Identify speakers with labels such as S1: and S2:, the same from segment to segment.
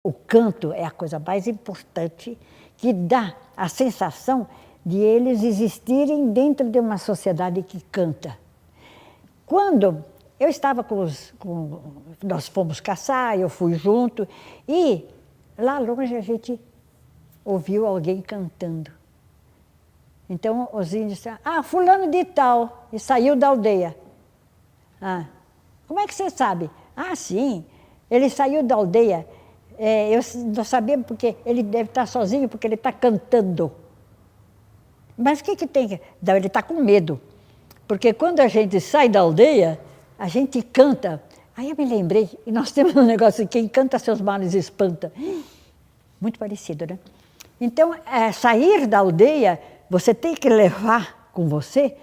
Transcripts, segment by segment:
S1: O canto é a coisa mais importante, que dá a sensação de eles existirem dentro de uma sociedade que canta. Quando eu estava nós fomos caçar, eu fui junto, e lá longe a gente ouviu alguém cantando. Então os índios disseram, fulano de tal, e saiu da aldeia. Como é que você sabe? Sim, ele saiu da aldeia. Eu não sabia porque ele deve estar sozinho, porque ele está cantando. Mas o que tem? Não, ele está com medo. Porque quando a gente sai da aldeia, a gente canta. Aí eu me lembrei, e nós temos um negócio, quem canta seus males espanta. Muito parecido, né? Então, sair da aldeia, você tem que levar com você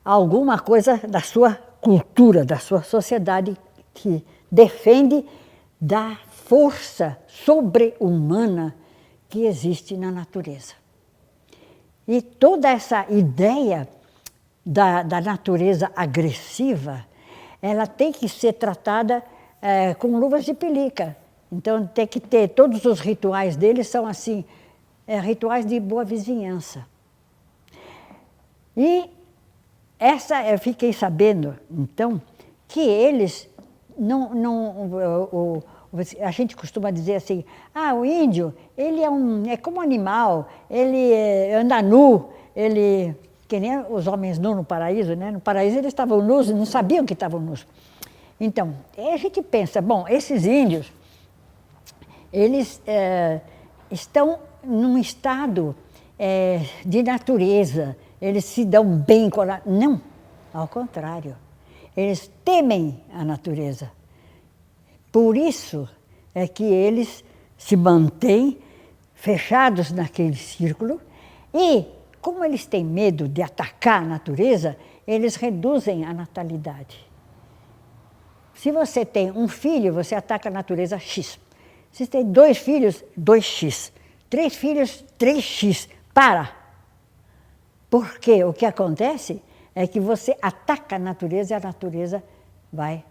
S1: alguma coisa da sua cultura, da sua sociedade, que defende da força sobre-humana que existe na natureza. E toda essa ideia da natureza agressiva, ela tem que ser tratada com luvas de pelica. Então tem que ter, todos os rituais deles são assim, rituais de boa vizinhança. E eu fiquei sabendo, então, que eles a gente costuma dizer assim, o índio, ele é como um animal, ele anda nu, que nem os homens nus no paraíso, né? No paraíso eles estavam nus e não sabiam que estavam nus. Então, a gente pensa, bom, esses índios, eles estão num estado de natureza, eles se dão bem com a... Não, ao contrário, eles temem a natureza. Por isso é que eles se mantêm fechados naquele círculo e, como eles têm medo de atacar a natureza, eles reduzem a natalidade. Se você tem um filho, você ataca a natureza X. Se tem 2 filhos, 2x. 3 filhos, 3x. Para! Porque o que acontece é que você ataca a natureza e a natureza vai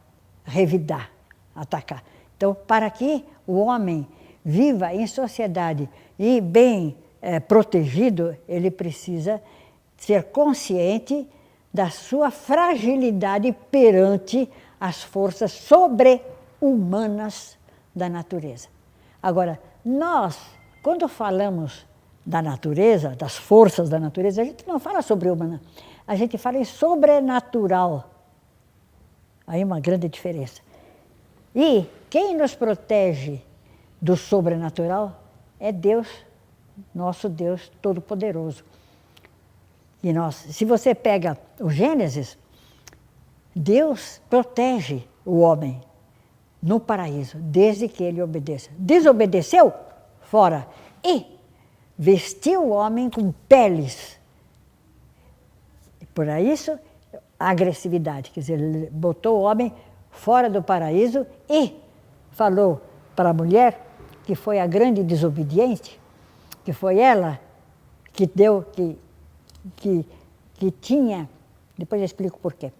S1: revidar, atacar. Então, para que o homem viva em sociedade e bem protegido, ele precisa ser consciente da sua fragilidade perante as forças sobre-humanas da natureza. Agora, nós, quando falamos da natureza, das forças da natureza, a gente não fala sobre-humana, a gente fala em sobrenatural. Aí uma grande diferença. E quem nos protege do sobrenatural é Deus, nosso Deus Todo-Poderoso. E se você pega o Gênesis, Deus protege o homem no paraíso, desde que ele obedeça. Desobedeceu? Fora. E vestiu o homem com peles. E por isso, a agressividade. Quer dizer, ele botou o homem fora do paraíso e falou para a mulher, que foi a grande desobediente, que foi ela que deu, que tinha, depois eu explico por quê.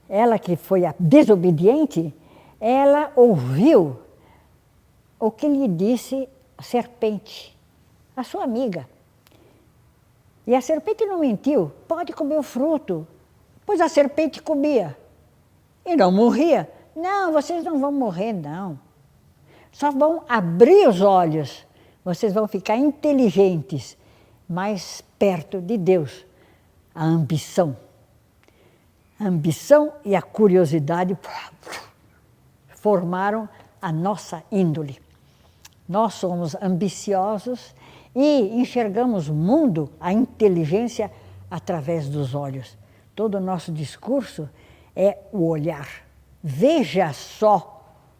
S1: Ela que foi a desobediente, ela ouviu o que lhe disse a serpente, a sua amiga. E a serpente não mentiu, pode comer o fruto, pois a serpente comia e não morria. Não, vocês não vão morrer, não. Só vão abrir os olhos, vocês vão ficar inteligentes, mais perto de Deus. A ambição e a curiosidade formaram a nossa índole. Nós somos ambiciosos e enxergamos o mundo, a inteligência, através dos olhos. Todo o nosso discurso é o olhar. Veja só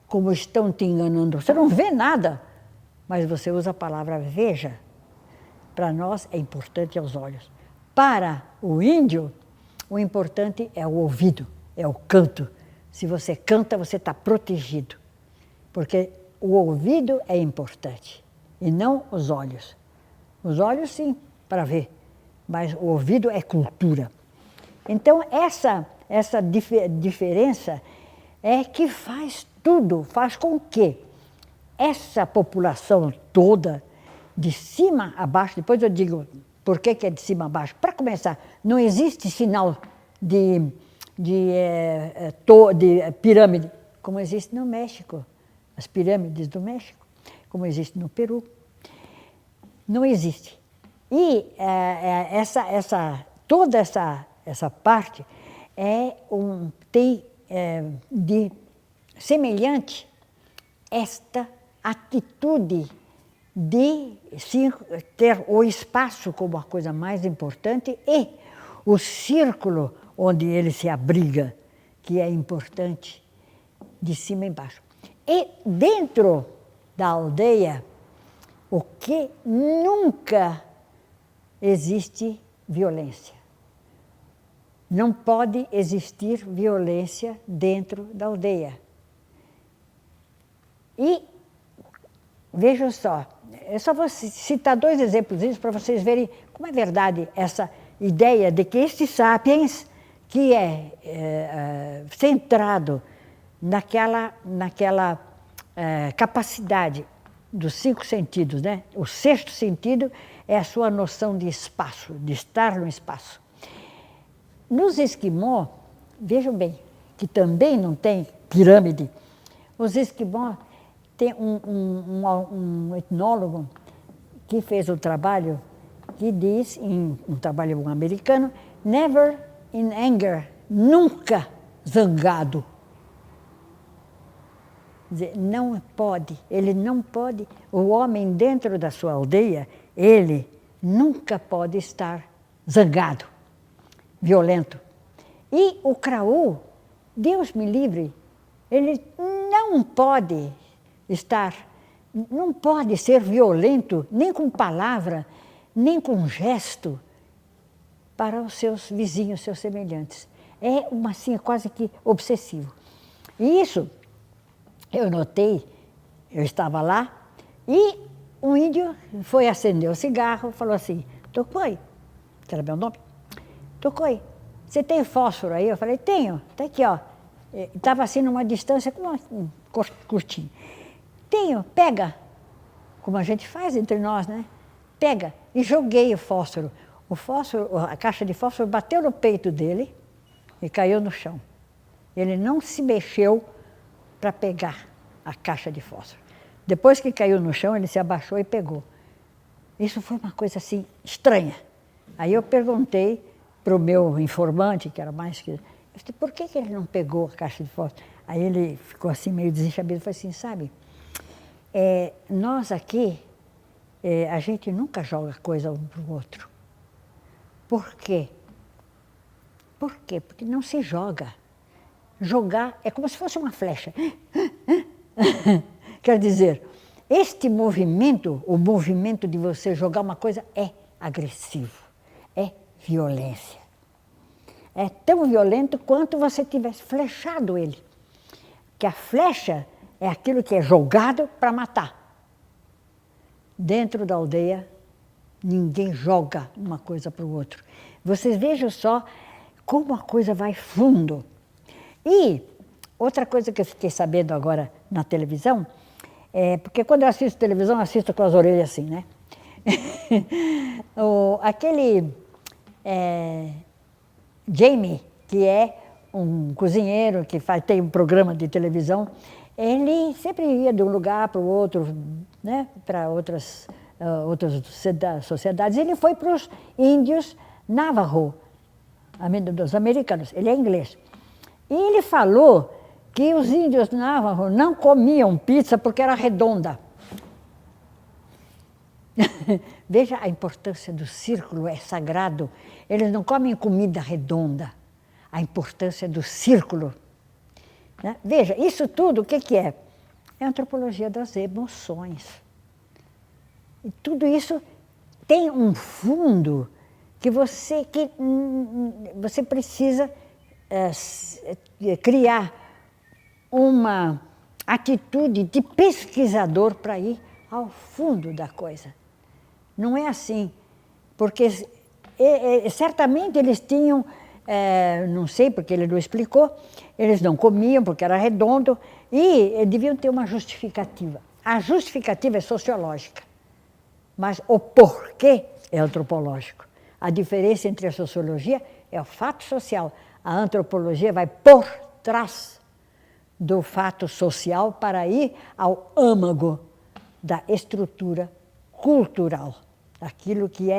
S1: como estão te enganando. Você não vê nada, mas você usa a palavra veja. Para nós é importante aos olhos. Para o índio, o importante é o ouvido, é o canto. Se você canta, você está protegido. Porque o ouvido é importante, e não os olhos. Os olhos, sim, para ver, mas o ouvido é cultura. Então, essa diferença é que faz tudo, faz com que essa população toda, de cima a baixo, depois eu digo por que é de cima a baixo. Para começar, não existe sinal de pirâmide, como existe no México, as pirâmides do México, como existe no Peru. Não existe. E toda essa parte tem de semelhante esta atitude de ter o espaço como a coisa mais importante e o círculo onde ele se abriga, que é importante, de cima e embaixo. E dentro da aldeia, o que nunca existe violência. Não pode existir violência dentro da aldeia. E, vejam só, eu só vou citar 2 exemplos para vocês verem como é verdade essa ideia de que este sapiens, que é centrado naquela capacidade dos 5 sentidos, né? O 6º sentido é a sua noção de espaço, de estar no espaço. Nos esquimó, vejam bem, que também não tem pirâmide, os esquimó tem um etnólogo que fez um trabalho que diz, um trabalho americano, never in anger, nunca zangado. Não pode, ele não pode, o homem dentro da sua aldeia, ele nunca pode estar zangado, violento. E o Craú, Deus me livre, ele não pode ser violento, nem com palavra, nem com gesto, para os seus vizinhos, seus semelhantes. É assim, quase que obsessivo. E isso eu notei, eu estava lá, e um índio foi acender o cigarro, falou assim, Tocoi, que era meu nome, Tocoi, você tem fósforo aí? Eu falei, tenho, tá aqui, ó. Estava assim numa distância, curtinho. Tenho, pega, como a gente faz entre nós, né? Pega, e joguei o fósforo. A caixa de fósforo bateu no peito dele e caiu no chão. Ele não se mexeu para pegar a caixa de fósforo. Depois que caiu no chão, ele se abaixou e pegou. Isso foi uma coisa assim estranha. Aí eu perguntei para o meu informante, que era mais que... Eu falei, por que ele não pegou a caixa de fósforo? Aí ele ficou assim meio desenchabido e falou assim, sabe, nós aqui, a gente nunca joga coisa um para o outro. Por quê? Por quê? Porque não se joga. Jogar é como se fosse uma flecha. Quer dizer, este movimento, o movimento de você jogar uma coisa é agressivo, é violência. É tão violento quanto você tivesse flechado ele. Que a flecha é aquilo que é jogado para matar. Dentro da aldeia, ninguém joga uma coisa para o outro. Vocês vejam só como a coisa vai fundo. E outra coisa que eu fiquei sabendo agora na televisão, porque quando eu assisto televisão, eu assisto com as orelhas assim, né? Aquele Jamie, que é um cozinheiro que tem um programa de televisão, ele sempre ia de um lugar para o outro, né? Para outras sociedades. Ele foi para os índios Navajo, dos americanos, ele é inglês. E ele falou que os índios Navajo não comiam pizza porque era redonda. Veja a importância do círculo, é sagrado. Eles não comem comida redonda. A importância do círculo. Né? Veja, isso tudo o que é? É a antropologia das emoções. E tudo isso tem um fundo que você precisa criar uma atitude de pesquisador para ir ao fundo da coisa. Não é assim, porque certamente eles tinham, não sei porque ele não explicou, eles não comiam porque era redondo e deviam ter uma justificativa. a justificativa é sociológica, mas o porquê é antropológico. A diferença entre a sociologia é o fato social. A antropologia vai por trás do fato social para ir ao âmago da estrutura cultural, aquilo que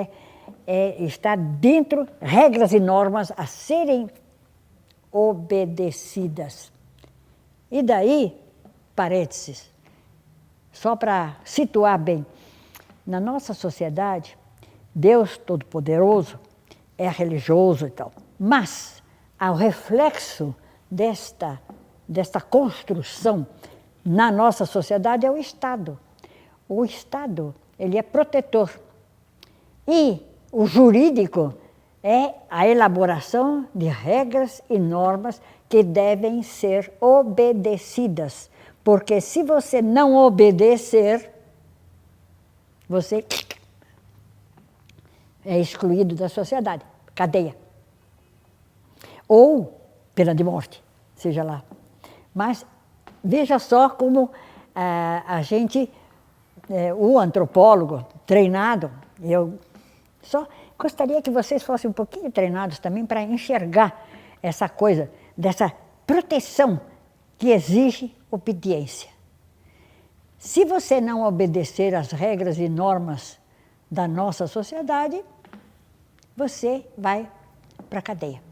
S1: está dentro, regras e normas a serem obedecidas. E daí, parênteses, só para situar bem, na nossa sociedade, Deus Todo-Poderoso é religioso e tal, mas ao reflexo desta construção na nossa sociedade é o Estado. O Estado, ele é protetor. E o jurídico é a elaboração de regras e normas que devem ser obedecidas. Porque se você não obedecer, você é excluído da sociedade, cadeia. Ou pena de morte, seja lá. Mas veja só como a gente, o antropólogo treinado, eu só gostaria que vocês fossem um pouquinho treinados também para enxergar essa coisa, dessa proteção que exige obediência. Se você não obedecer às regras e normas da nossa sociedade, você vai para a cadeia.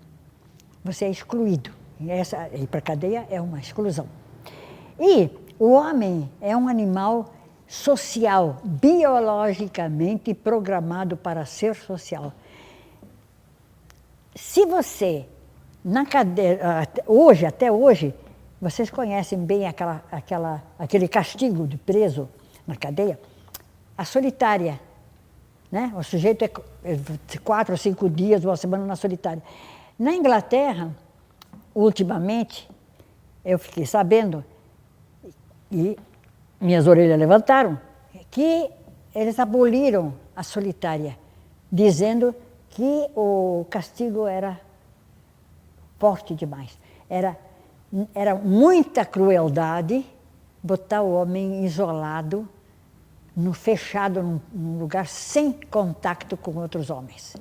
S1: Você é excluído. E ir para a cadeia é uma exclusão. E o homem é um animal social, biologicamente programado para ser social. Se você, na cadeia, até hoje, vocês conhecem bem aquele castigo de preso na cadeia, a solitária, né? O sujeito é 4 ou 5 dias, uma semana na solitária. Na Inglaterra, ultimamente, eu fiquei sabendo, e minhas orelhas levantaram, que eles aboliram a solitária, dizendo que o castigo era forte demais. Era muita crueldade botar o homem isolado, fechado num lugar sem contato com outros homens.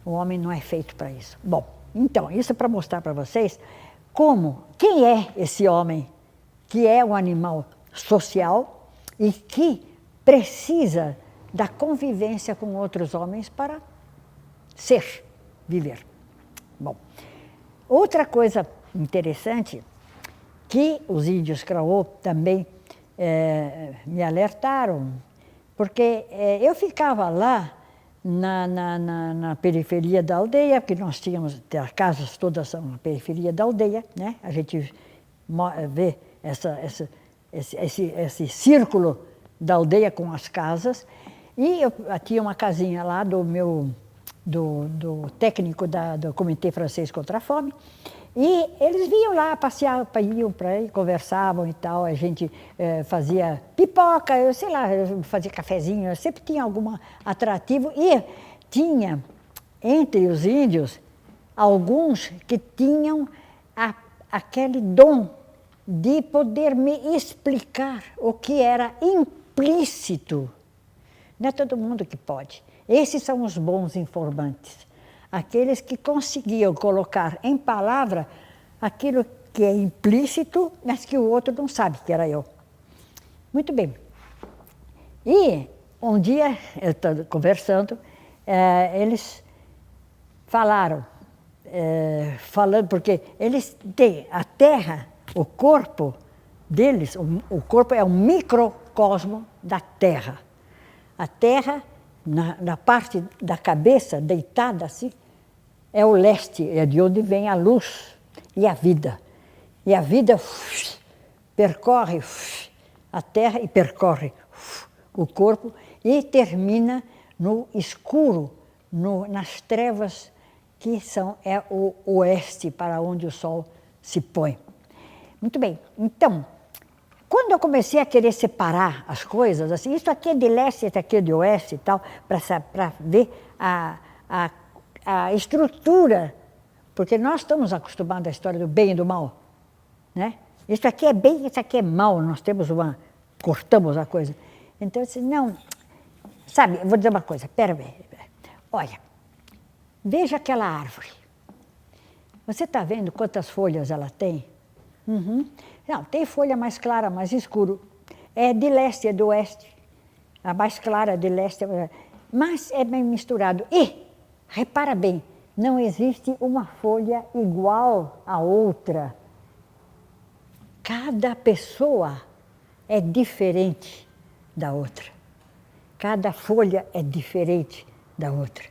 S1: O homem não é feito para isso. Bom, então, isso é para mostrar para vocês quem é esse homem que é um animal social e que precisa da convivência com outros homens para viver. Bom, outra coisa interessante que os índios Krawô também me alertaram, porque eu ficava lá na periferia da aldeia, porque nós tínhamos, as casas todas são na periferia da aldeia, né? A gente vê esse círculo da aldeia com as casas, e eu tinha uma casinha lá do técnico do Comitê Francês contra a Fome, e eles vinham lá passear, iam para aí, conversavam e tal, a gente fazia pipoca, eu sei lá, fazia cafezinho, sempre tinha algum atrativo, e tinha entre os índios alguns que tinham aquele dom de poder me explicar o que era implícito. Não é todo mundo que pode. Esses são os bons informantes. Aqueles que conseguiam colocar em palavra aquilo que é implícito, mas que o outro não sabe que era eu. Muito bem. E um dia, eu estava conversando, eles falaram, porque eles têm a terra, o corpo deles, o corpo é um microcosmo da terra. A terra, na parte da cabeça, deitada assim, é o leste, é de onde vem a luz e a vida. E a vida percorre a terra e percorre o corpo e termina no escuro, nas trevas que é o oeste, para onde o sol se põe. Muito bem, então, quando eu comecei a querer separar as coisas, assim, isso aqui é de leste, isso aqui é de oeste e tal, para ver a estrutura, porque nós estamos acostumados à história do bem e do mal, né? Isso aqui é bem, isso aqui é mal, nós temos uma cortamos a coisa. Então eu disse, não, sabe, eu vou dizer uma coisa, pera aí, olha, veja aquela árvore. Você está vendo quantas folhas ela tem? Uhum. Não, tem folha mais clara, mais escuro. É de leste, é do oeste. A mais clara de leste, mas é bem misturado. E, repara bem, não existe uma folha igual à outra. Cada pessoa é diferente da outra. Cada folha é diferente da outra.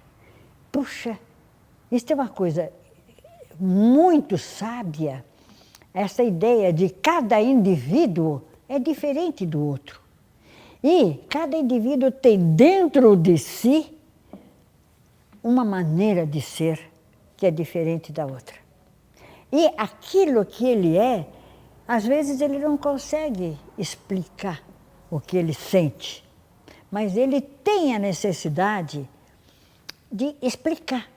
S1: Puxa, isso é uma coisa muito sábia, essa ideia de cada indivíduo é diferente do outro. E cada indivíduo tem dentro de si uma maneira de ser que é diferente da outra. E aquilo que ele é, às vezes ele não consegue explicar o que ele sente, mas ele tem a necessidade de explicar,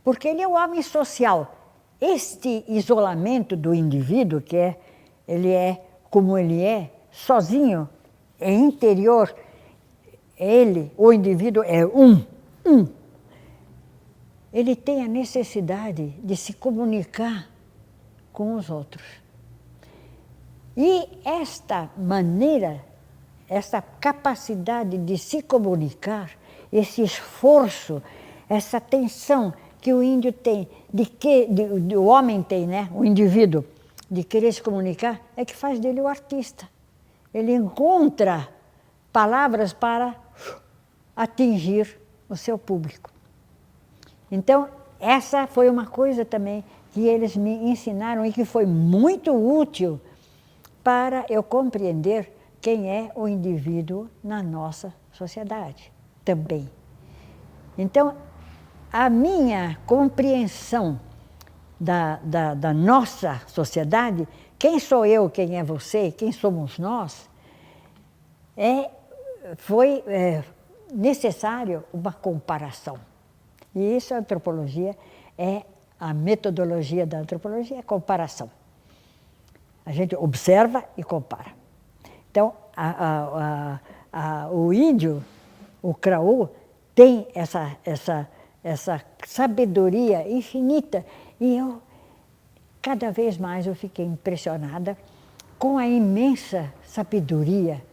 S1: porque ele é um homem social. Este isolamento do indivíduo, ele é como ele é, sozinho, é interior, o indivíduo é um. Ele tem a necessidade de se comunicar com os outros. E esta maneira, essa capacidade de se comunicar, esse esforço, essa tensão que o índio tem, o homem tem, né? O indivíduo, de querer se comunicar, é que faz dele o artista. Ele encontra palavras para atingir o seu público. Então, essa foi uma coisa também que eles me ensinaram e que foi muito útil para eu compreender quem é o indivíduo na nossa sociedade também. Então, a minha compreensão da nossa sociedade, quem sou eu, quem é você, quem somos nós, foi necessário uma comparação. E isso a antropologia a metodologia da antropologia é comparação. A gente observa e compara. Então, o índio, o Craô, tem essa sabedoria infinita. E cada vez mais eu fiquei impressionada com a imensa sabedoria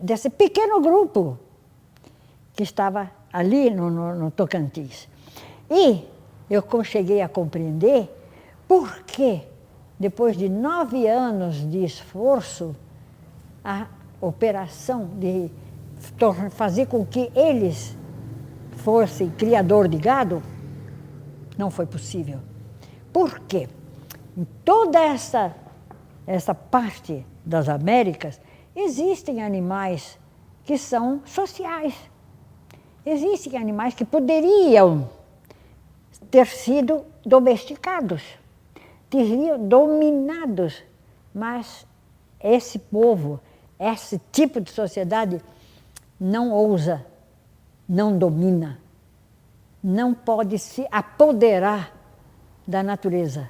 S1: desse pequeno grupo que estava ali no Tocantins. E eu cheguei a compreender por que, depois de 9 anos de esforço, a operação de fazer com que eles fossem criador de gado, não foi possível. Por quê? Em toda essa parte das Américas, existem animais que são sociais. Existem animais que poderiam ter sido domesticados, teriam dominados, mas esse povo, esse tipo de sociedade não ousa, não domina, não pode se apoderar da natureza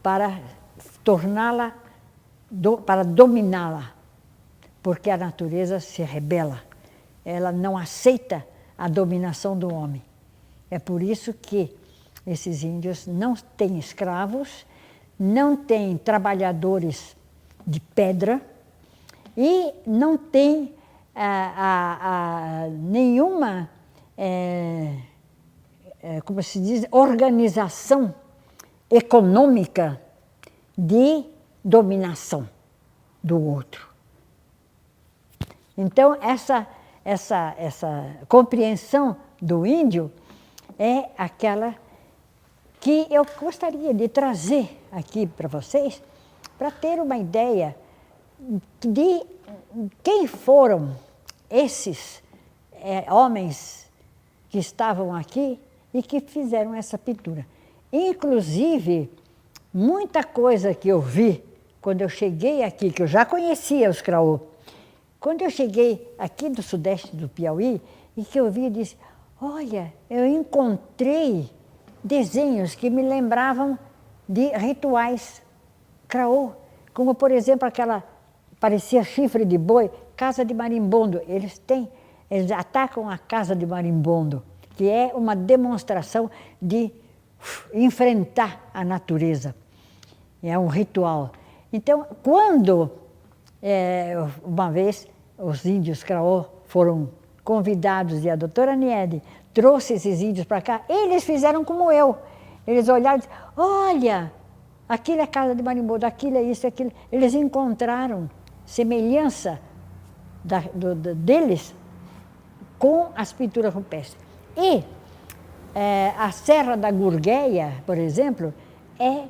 S1: para torná-la, para dominá-la, porque a natureza se rebela, ela não aceita a dominação do homem. É por isso que esses índios não têm escravos, não têm trabalhadores de pedra e não têm nenhuma, como se diz, organização econômica de dominação do outro. Então, essa compreensão do índio é aquela que eu gostaria de trazer aqui para vocês, para ter uma ideia de quem foram esses homens que estavam aqui e que fizeram essa pintura. Inclusive, muita coisa que eu vi quando eu cheguei aqui, que eu já conhecia os Craô, quando eu cheguei aqui do sudeste do Piauí, e que eu vi e disse, olha, eu encontrei desenhos que me lembravam de rituais Craô, como, por exemplo, aquela parecia chifre de boi, casa de marimbondo. Eles atacam a casa de marimbondo, que é uma demonstração de enfrentar a natureza. É um ritual. Então, quando uma vez os índios Craô foram convidados e a doutora Niede trouxe esses índios para cá, eles fizeram como eu. Eles olharam e disseram, olha, aquilo é casa de marimbondo, aquilo é isso, aquilo. Eles encontraram semelhança deles com as pinturas rupestres. E a Serra da Gurgueia, por exemplo, é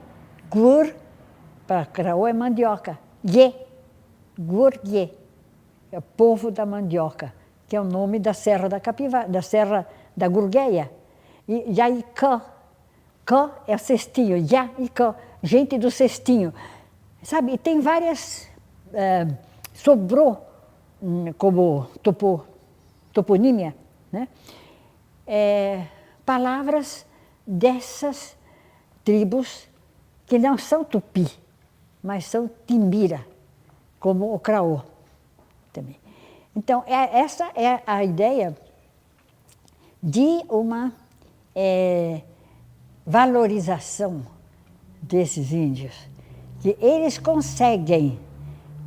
S1: gur, para Craô é mandioca, ye, gurgue, é o povo da mandioca, que é o nome da Serra da Serra da Gurgueia. E Yaicã, Cã é o cestinho, Yaicã, gente do cestinho. Sabe, e tem várias, sobrou como toponímia, né? Palavras dessas tribos que não são tupi, mas são timbira, como o Craô também. Então, essa é a ideia de uma valorização desses índios, que eles conseguem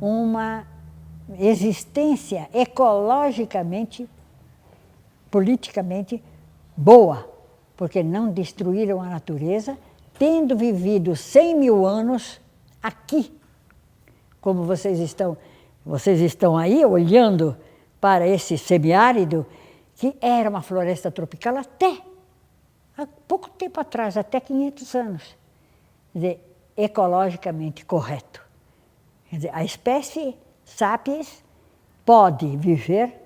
S1: uma existência ecologicamente, politicamente boa, porque não destruíram a natureza, tendo vivido 100 mil anos aqui, como vocês estão aí olhando para esse semiárido, que era uma floresta tropical até há pouco tempo atrás, até 500 anos. Quer dizer, ecologicamente correto. Quer dizer, a espécie sapiens pode viver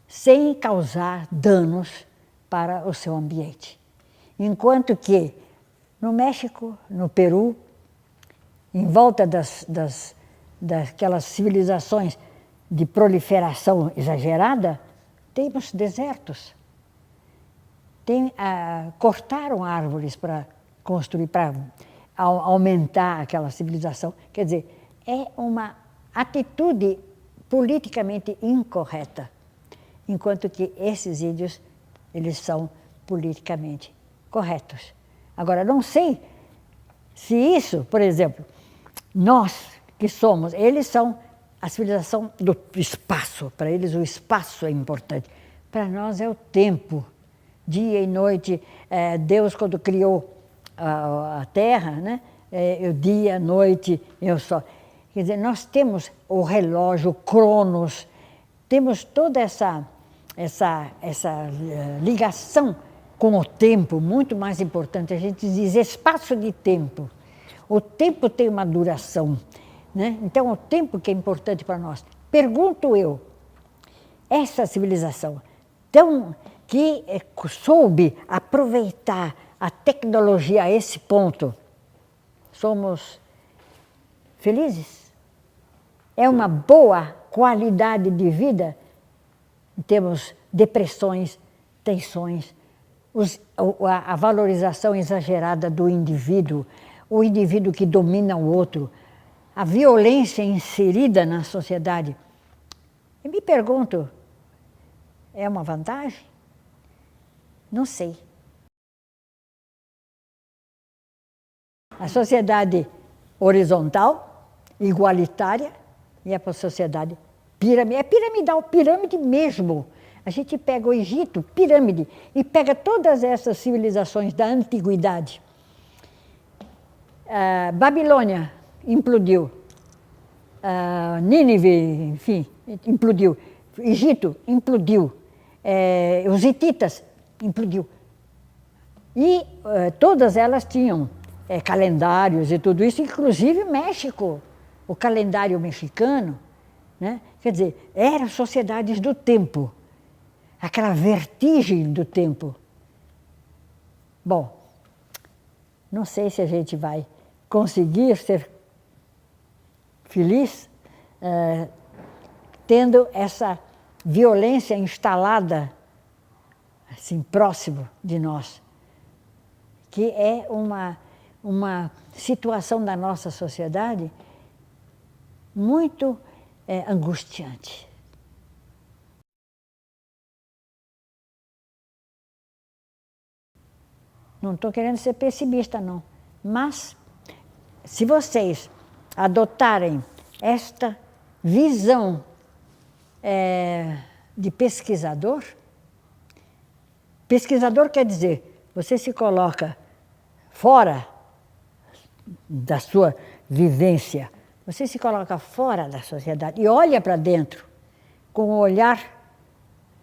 S1: sem causar danos para o seu ambiente. Enquanto que no México, no Peru, em volta daquelas civilizações de proliferação exagerada, temos desertos. Cortaram árvores para construir, para aumentar aquela civilização. Quer dizer, é uma atitude politicamente incorreta, enquanto que esses índios, eles são politicamente corretos. Agora, não sei se isso, por exemplo, nós que somos, eles são a civilização do espaço, para eles o espaço é importante. Para nós é o tempo, dia e noite. Deus, quando criou a Terra, né? O dia, noite e o sol. Quer dizer, nós temos o relógio, o Cronos, temos toda essa ligação com o tempo, muito mais importante. A gente diz espaço de tempo. O tempo tem uma duração, né? Então, o tempo que é importante para nós. Pergunto eu, essa civilização que soube aproveitar a tecnologia a esse ponto, somos felizes? É uma boa qualidade de vida? Temos depressões, tensões, a valorização exagerada do indivíduo, o indivíduo que domina o outro, a violência inserida na sociedade. Eu me pergunto, é uma vantagem? Não sei. A sociedade horizontal, igualitária, e a sociedade piramidal, pirâmide mesmo. A gente pega o Egito, pirâmide, e pega todas essas civilizações da antiguidade. Babilônia implodiu, Nínive, enfim, implodiu, Egito implodiu, os hititas implodiu. E todas elas tinham calendários e tudo isso, inclusive México, o calendário mexicano, né? Quer dizer, eram sociedades do tempo, aquela vertigem do tempo. Bom, não sei se a gente vai conseguir ser feliz tendo essa violência instalada assim próximo de nós, que é uma situação da nossa sociedade muito angustiante. Não estou querendo ser pessimista, não. Mas, se vocês adotarem esta visão de pesquisador, pesquisador quer dizer, você se coloca fora da sua vivência, você se coloca fora da sociedade e olha para dentro com um olhar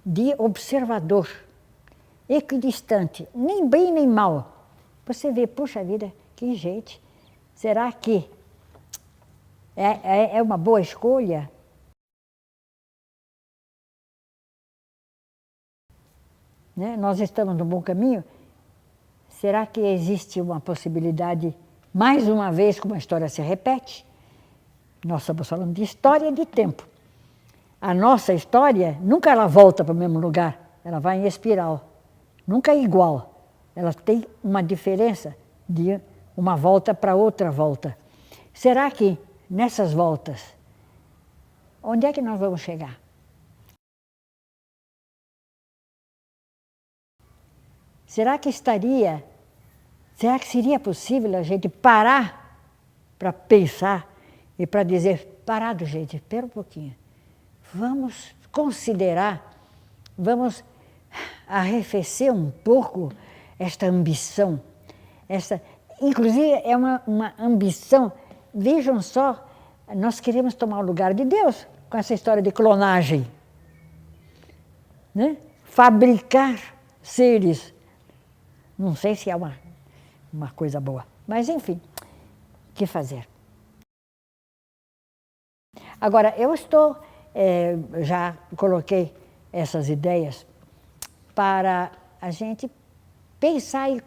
S1: de observador, equidistante, nem bem nem mal. Você vê, puxa vida, que gente, será que é uma boa escolha? Né? Nós estamos no bom caminho? Será que existe uma possibilidade, mais uma vez, como a história se repete? Nós estamos falando de história e de tempo. A nossa história, nunca ela volta para o mesmo lugar, ela vai em espiral. Nunca é igual. Ela tem uma diferença de uma volta para outra volta. Será que nessas voltas, onde é que nós vamos chegar? Será que seria possível a gente parar para pensar e para dizer, parado, gente, espera um pouquinho. Vamos considerar, vamos arrefecer um pouco esta ambição. Inclusive, é uma ambição, vejam só, nós queremos tomar o lugar de Deus com essa história de clonagem. Né? Fabricar seres. Não sei se é uma coisa boa, mas enfim, o que fazer? Agora, eu já coloquei essas ideias para a gente pensar e